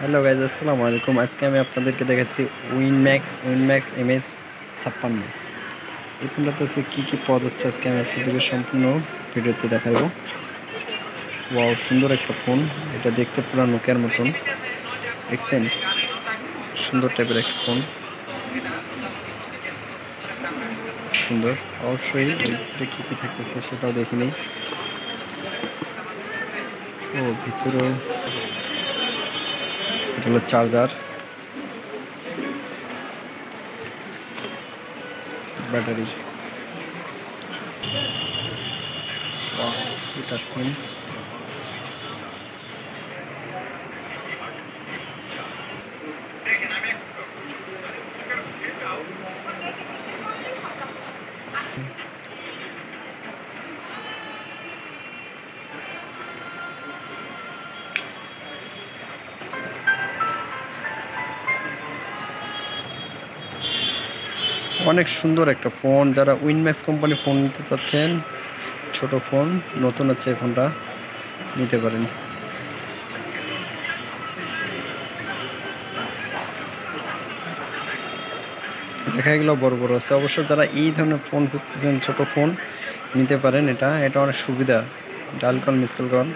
Hello guys, আসসালামু আলাইকুম। আজকে আমি আপনাদেরকে দেখাচ্ছি উইনম্যাক্স MS-56। এই ফোনটাতে আজকে কী কী পাওয়া যাচ্ছে আজকে আমি আপনাদেরকে সম্পূর্ণ ভিডিওতে দেখাবো। ওয়াও, সুন্দর একটা ফোন। এটা দেখতে পুরো নোকিয়ার মতন, দেখছেন? সুন্দর টাইপের একটা ফোন, সুন্দর। অবশ্যই এর ভিতরে কী কী থাকতেছে সেটাও দেখে নিই। ও ভিতরেও এটা হলো চার্জার, ব্যাটারি, এটা সিম। অনেক সুন্দর একটা ফোন। যারা উইনম্যাক্স কোম্পানি ফোন নিতে চাচ্ছেন, ছোট ফোন, নতুন আছে, এই ফোনটা নিতে পারেন। দেখা গেল বড় বড় আছে। অবশ্য যারা এই ধরনের ফোন খুঁজতেছেন, ছোট ফোন নিতে পারেন। এটা অনেক সুবিধা। Dial call, miss call call